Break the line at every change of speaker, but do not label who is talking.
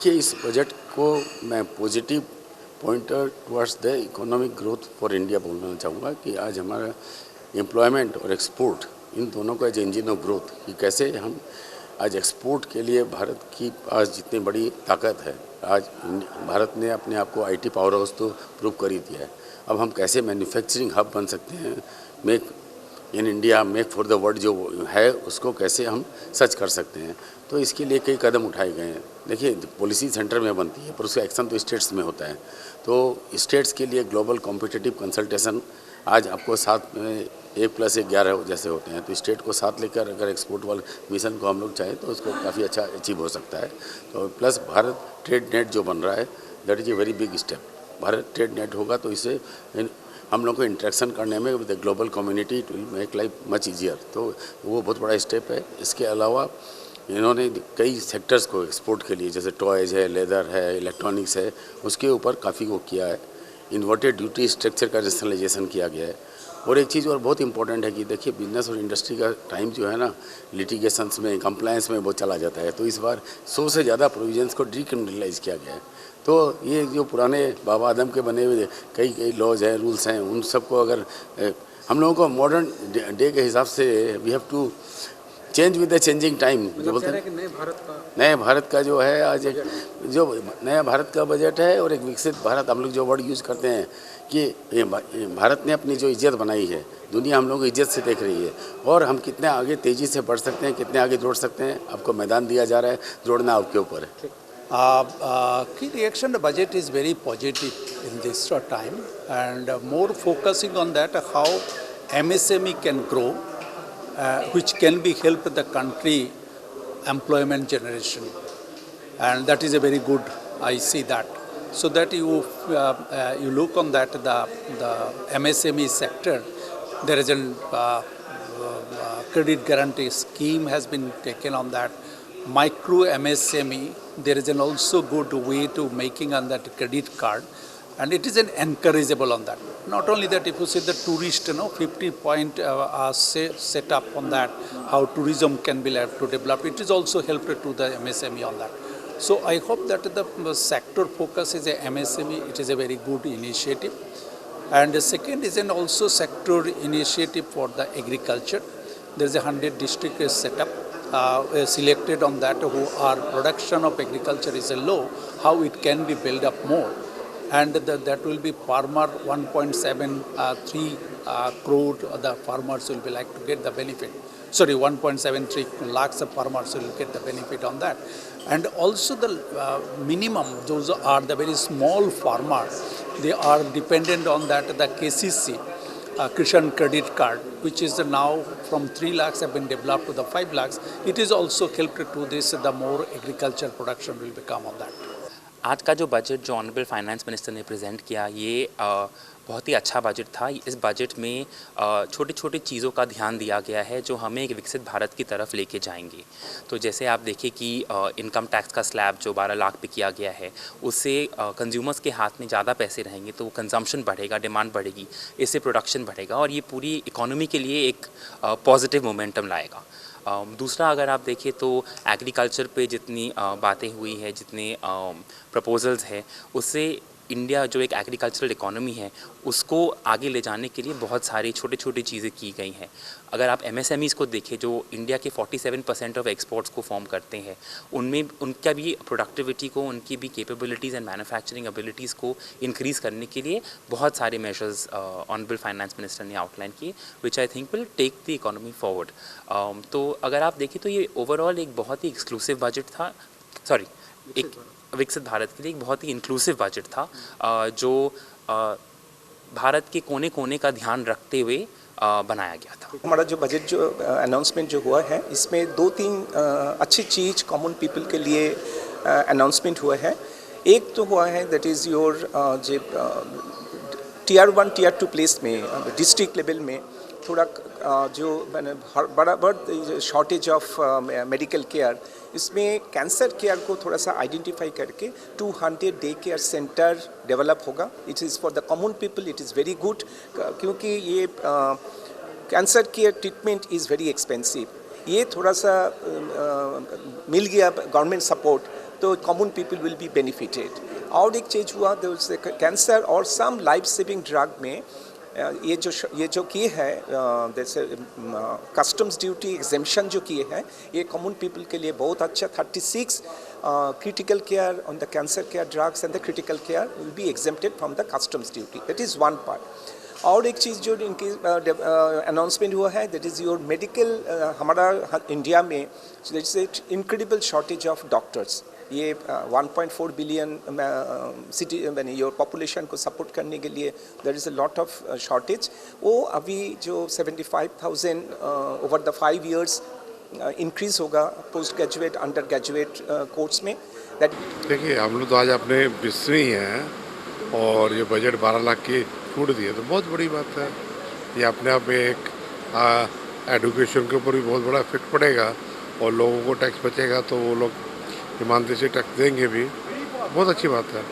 कि इस बजट को मैं positive pointer towards the economic growth for India बोलना चाहूँगा कि आज हमारा एम्प्लॉयमेंट और एक्सपोर्ट इन दोनों का जो इंजन ऑफ ग्रोथ कि कैसे हम आज एक्सपोर्ट के लिए भारत की आज जितनी बड़ी ताकत है, आज भारत ने अपने आप को आईटी पावर हाउस तो प्रूव कर ही दिया है। अब हम कैसे मैन्युफैक्चरिंग हब बन सकते हैं, make in India, make for the world जो है उसको कैसे हम सच कर सकते हैं। तो इसके लिए कई कदम उठाए गए हैं। देखिए, पॉलिसी सेंटर में बनती है पर उसका एक्शन तो स्टेट्स में होता है। तो स्टेट्स के लिए ग्लोबल कॉम्पिटिटिव कंसल्टेशन आज आपको साथ में 1+1=11 जैसे होते हैं, तो स्टेट को साथ लेकर अगर एक्सपोर्ट वाले मिशन को हम लोग चाहें तो उसको काफ़ी अच्छा अचीव हो सकता है। तो प्लस भारत ट्रेड नेट जो बन रहा है, that is a very big step. Bharat trade net होगा तो इससे हम लोग को इंटरेक्शन करने में with the global community it will make life much easier. तो वो बहुत बड़ा स्टेप है। इसके अलावा इन्होंने कई सेक्टर्स को एक्सपोर्ट के लिए, जैसे टॉयज़ है, लेदर है, इलेक्ट्रॉनिक्स है, उसके ऊपर काफ़ी वो किया है। इन्वर्टेड ड्यूटी स्ट्रक्चर का रेशनलाइजेशन किया गया है। और एक चीज़ और बहुत इंपॉर्टेंट है कि देखिए, बिजनेस और इंडस्ट्री का टाइम जो है ना, लिटिगेशंस में, कंप्लायंस में वो चला जाता है। तो इस बार 100 से ज़्यादा प्रोविजंस को डिक्रिमिनलाइज किया गया है। तो ये जो पुराने बाबा आदम के बने हुए कई लॉज हैं, रूल्स हैं, उन सबको अगर हम लोगों को मॉडर्न डे के हिसाब से we have to change with the changing time जो बोलते हैं कि नए भारत का जो है आज एक जो नया भारत का बजट है और एक विकसित भारत, हम लोग जो वर्ड यूज़ करते हैं कि भारत ने अपनी जो इज्जत बनाई है, दुनिया हम लोग को इज्जत से देख रही है और हम कितने आगे तेज़ी से बढ़ सकते हैं, कितने आगे जोड़ सकते हैं। आपको मैदान दिया जा रहा है, जोड़ना आपके ऊपर है।
Key reaction, the budget is very positive in this time, and more focusing on that how MSME can grow, which can be help the country employment generation, and that is a very good. I see that. So that you look on that the MSME sector, there is a credit guarantee scheme has been taken on that. Micro MSME, there is an also good way to making on that credit card, and it is an encourageable on that. Not only that, if you see the tourist, 50-point set up on that, how tourism can be led to develop, it is also helped to the MSME on that. So I hope that the sector focus is a MSME, it is a very good initiative. And the second is an also sector initiative for the agriculture. There is a 100 district set up. Selected on that who are production of agriculture is low, how it can be built up more, and that will be farmer 1.73 crore the farmers will be like to get the benefit. Sorry, 1.73 lakhs of farmers will get the benefit on that. And also the minimum, those are the very small farmers, they are dependent on that the KCC. Kishan credit card, which is now from 3 lakhs have been developed to the 5 lakhs. It is also helped to this, the more agriculture production will become on that.
आज का जो budget जो honourable finance minister ने present किया, ये बहुत ही अच्छा budget था। इस बजट में छोटी छोटी चीज़ों का ध्यान दिया गया है जो हमें एक विकसित भारत की तरफ लेके जाएंगे। तो जैसे आप देखिए कि इनकम टैक्स का स्लैब जो 12 लाख पे किया गया है, उससे कंज्यूमर्स के हाथ में ज़्यादा पैसे रहेंगे तो कंजम्पशन बढ़ेगा, डिमांड बढ़ेगी, इससे प्रोडक्शन बढ़ेगा और ये पूरी इकोनॉमी के लिए एक पॉजिटिव मोमेंटम लाएगा। दूसरा, अगर आप देखें तो एग्रीकल्चर पे जितनी बातें हुई है, जितने प्रपोजल्स हैं, उससे इंडिया जो एक एग्रीकल्चरल इकोनॉमी है उसको आगे ले जाने के लिए बहुत सारी छोटी छोटी चीज़ें की गई हैं। अगर आप MSMEs को देखें जो इंडिया के 47% ऑफ एक्सपोर्ट्स को फॉर्म करते हैं, उनमें उनका भी प्रोडक्टिविटी को, उनकी भी कैपेबिलिटीज़ एंड मैन्युफैक्चरिंग एबिलिटीज़ को इंक्रीज़ करने के लिए बहुत सारे मेजर्स ऑनरेबल फाइनेंस मिनिस्टर ने आउटलाइन किए, which I think will take the economy forward. तो अगर आप देखें तो ये ओवरऑल एक बहुत ही एक्सक्लूसिव बजट था, एक विकसित भारत के लिए एक बहुत ही इंक्लूसिव बजट था जो भारत के कोने कोने का ध्यान रखते हुए बनाया गया था।
हमारा जो बजट जो अनाउंसमेंट जो हुआ है, इसमें 2-3 अच्छी चीज़ कॉमन पीपल के लिए अनाउंसमेंट हुआ है। एक तो हुआ है दैट इज़ योर जो Tier 1 Tier 2 प्लेस में डिस्ट्रिक्ट लेवल में थोड़ा जो बड़ा शॉर्टेज ऑफ मेडिकल केयर, इसमें कैंसर केयर को थोड़ा सा आइडेंटिफाई करके 200 डे केयर सेंटर डेवलप होगा। It is for the common people, it is very good, क्योंकि ये cancer care treatment is very expensive. ये थोड़ा सा मिल गया गवर्नमेंट सपोर्ट तो common people will be benefited. और एक चीज़ हुआ कैंसर और सम लाइफ सेविंग ड्रग में ये जो किए हैं जैसे कस्टम्स ड्यूटी एग्जेम्पशन जो किए हैं, ये कॉमन पीपल के लिए बहुत अच्छा। 36 critical care on the cancer care drugs and the critical care will be exempted from the customs duty. That is one part. और एक चीज़ जो इनकी अनाउंसमेंट हुआ है, दैट इज़ योर मेडिकल। हमारा इंडिया में there is incredible shortage of doctors. ये 1.4 billion city यानी योर पॉपुलेशन को सपोर्ट करने के लिए there is a lot of shortage. वो अभी जो 75,000 ओवर द 5 years इंक्रीज होगा post graduate under graduate course में। दैट
देखिए, हम लोग तो आज अपने बिस्तर ही हैं और ये बजट 12 लाख की छूट दी है तो बहुत बड़ी बात है। ये अपने आप में एक एडुकेशन के ऊपर भी बहुत बड़ा इफेक्ट पड़ेगा और लोगों को टैक्स बचेगा तो वो लोग ईमानदारी से टैक्स देंगे भी। बहुत अच्छी बात है।